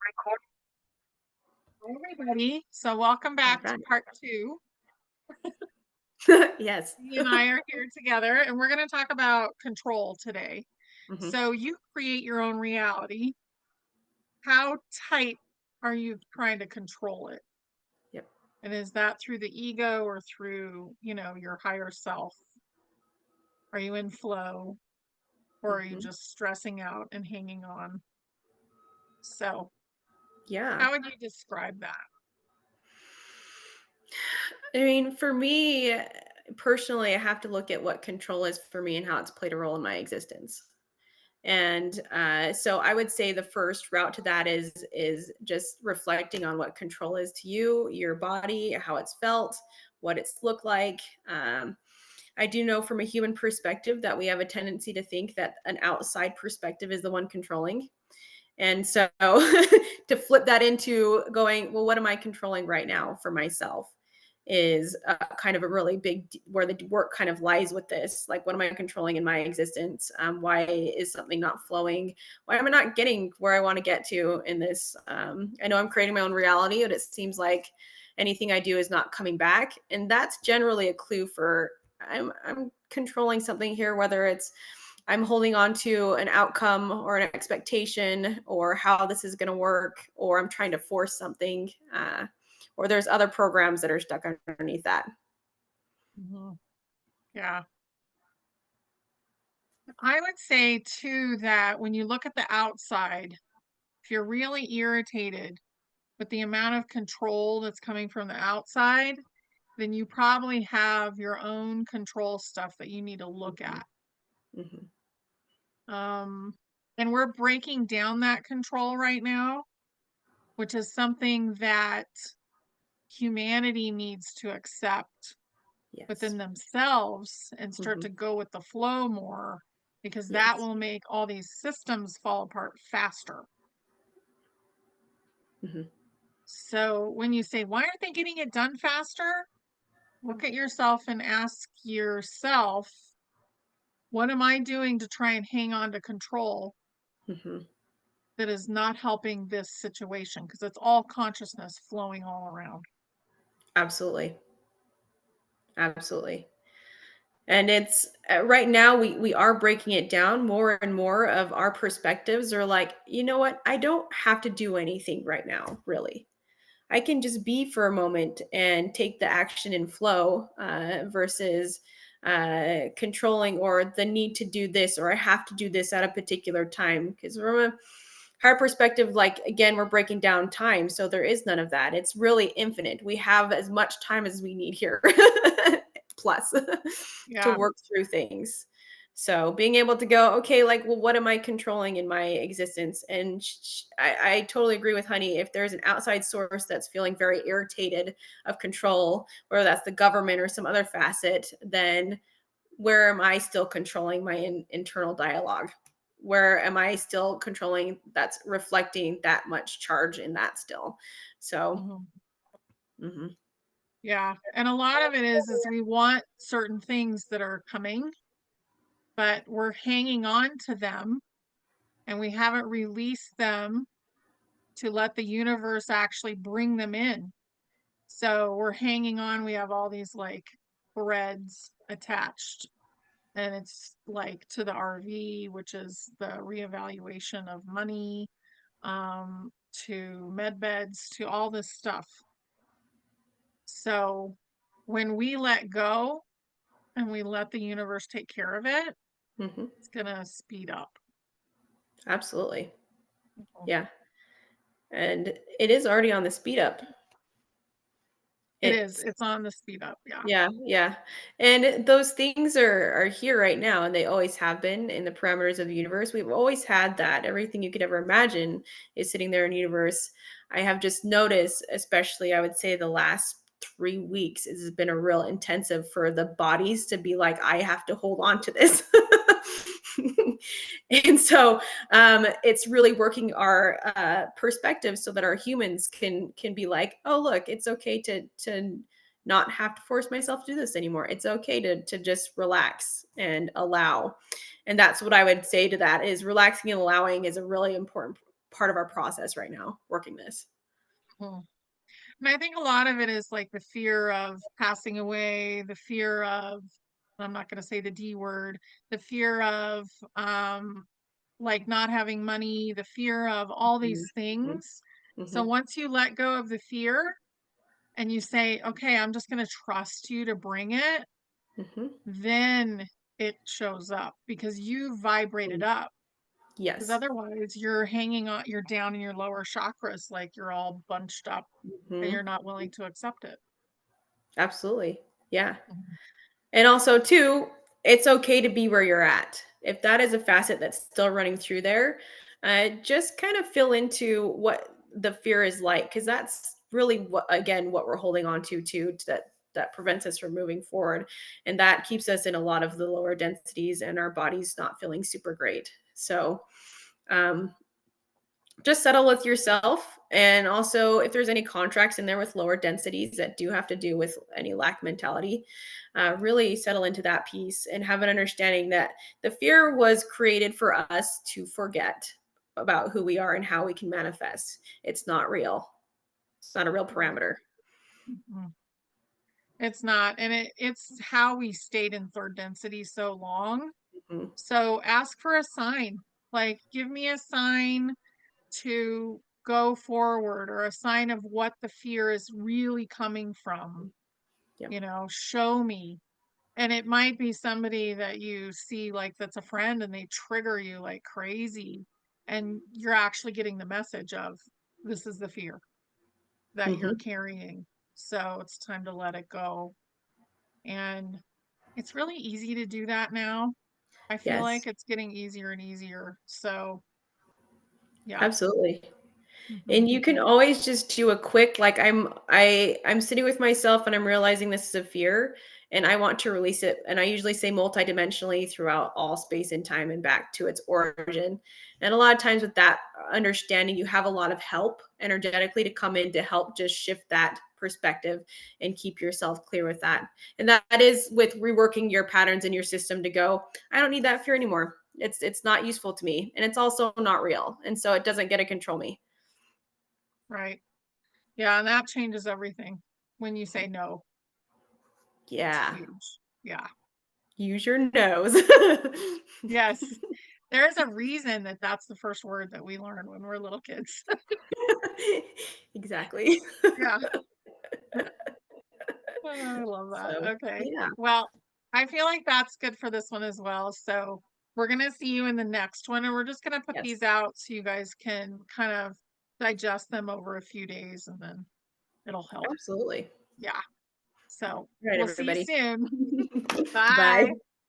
Hi, everybody. So welcome All back to right. part two. Yes. He and I are here together, and we're going to talk about control today. hmm So you create your own reality. How tight are you trying to control it? Yep. And is that through the ego or through, your higher self? Are you in flow or are you hmm just stressing out and hanging on? So, Yeah. how would you describe that? I mean, for me personally, I have to look at what control is for me and how it's played a role in my existence. And so I would say the first route to that is just reflecting on what control is to you, your body, how it's felt, what it's looked like. I do know from a human perspective that we have a tendency to think that an outside perspective is the one controlling. And so to flip that into going, well, what am I controlling right now for myself is kind of a really where the work kind of lies with this. Like, what am I controlling in my existence? Why is something not flowing? Why am I not getting where I want to get to in this? I know I'm creating my own reality, but it seems like anything I do is not coming back. And that's generally a clue for I'm controlling something here, whether it's I'm holding on to an outcome or an expectation or how this is going to work, or I'm trying to force something, or there's other programs that are stuck underneath that. Mhm. Yeah. I would say too that when you look at the outside, if you're really irritated with the amount of control that's coming from the outside, then you probably have your own control stuff that you need to look hmm at. hmm Um, and we're breaking down that control right now, which is something that humanity needs to accept Yes. within themselves and start hmm to go with the flow more, because that Yes. will make all these systems fall apart faster. hmm So when you say, why aren't they getting it done faster? Look at yourself and ask yourself, what am I doing to try and hang on to control hmm that is not helping this situation? Because it's all consciousness flowing all around. Absolutely. Absolutely. And it's right now we are breaking it down more and more of our perspectives are like, you know what? I don't have to do anything right now, really. I can just be for a moment and take the action and flow versus controlling or the need to do this or I have to do this at a particular time. Because from a higher perspective, like again, we're breaking down time. So there is none of that. It's really infinite. We have as much time as we need here, plus to Yeah. work through things. So being able to go, okay, like, well, what am I controlling in my existence? And I totally agree with Honey. If there's an outside source that's feeling very irritated of control, whether that's the government or some other facet, then where am I still controlling my internal dialogue? Where am I still controlling that's reflecting that much charge in that still? So, Mhm. mhm. Yeah. And a lot of it is we want certain things that are coming, but we're hanging on to them and we haven't released them to let the universe actually bring them in. So we're hanging on. We have all these like threads attached, and it's like to the RV, which is the reevaluation of money, to med beds, to all this stuff. So when we let go and we let the universe take care of it, Mhm. it's gonna speed up. Absolutely. Mhm. Yeah. And it is already on the speed up. It is. It's It's on the speed up. Yeah. yeah, yeah. And those things are here right now and they always have been in the parameters of the universe. We've always had that. Everything you could ever imagine is sitting there in the universe. I have just noticed, especially I would say the last 3 weeks, it has been a real intensive for the bodies to be like, I have to hold on to this. And so it's really working our perspective so that our humans can be like, oh look, it's okay to not have to force myself to do this anymore. It's okay to just relax and allow. And that's what I would say to that is relaxing and allowing is a really important part of our process right now working this. Mhm. And I think a lot of it is like the fear of passing away, the fear of, I'm not going to say the D word, the fear of um like not having money, the fear of all Mhm, these mhm, things. So mhm, once you let go of the fear and you say, "Okay, I'm just going to trust you to bring it," mhm, then it shows up because you vibrated mm. up. Because Yes. otherwise you're hanging on, you're down in your lower chakras, like you're all bunched up and Mhm. you're not willing to accept it. Absolutely. Yeah. Mhm. And also too, it's okay to be where you're at. If that is a facet that's still running through there, just kind of fill into what the fear is like, because that's really what again what we're holding on to too that prevents us from moving forward, and that keeps us in a lot of the lower densities and our bodies not feeling super great. So um, just settle with yourself. And also, if there's any contracts in there with lower densities that do have to do with any lack mentality, really settle into that piece and have an understanding that the fear was created for us to forget about who we are and how we can manifest. It's not real, it's not a real Right. parameter. Mhm. It's not, and it's how we stayed in third density so long. Mhm. So ask for a sign. Like, give me a sign to go forward or a sign of what the fear is really coming from. Yeah. Show me. And it might be somebody that you see like that's a friend and they trigger you like crazy. And you're actually getting the message of this is the fear that you're Hmm. carrying. So it's time to let it go. And it's really easy to do that now. I feel Yes, like it's getting easier and easier. So, yeah. absolutely. Mhm. And you can always just do a quick like I'm sitting with myself and I'm realizing this is a fear and I want to release it. And I usually say multidimensionally throughout all space and time and back to its origin. And a lot of times with that understanding, you have a lot of help energetically to come in to help just shift that perspective and keep yourself clear with that. And that is with reworking your patterns in your system to go, I don't need that fear anymore. It's not useful to me. And it's also not real. And so it doesn't get to control me. Right. Yeah, and that changes everything when you say no. It's Yeah. huge. Yeah. Use your nose. Yes. There's a reason that that's the first word that we learn when we're little kids. Exactly. Yeah. Oh, I love that. So, Okay. yeah. Well, I feel like that's good for this one as well. So we're going to see you in the next one, and we're just going to put Yes, these out so you guys can kind of digest them over a few days and then it'll help. absolutely. Yeah. So All right, we'll see you everybody. soon. Bye. Bye.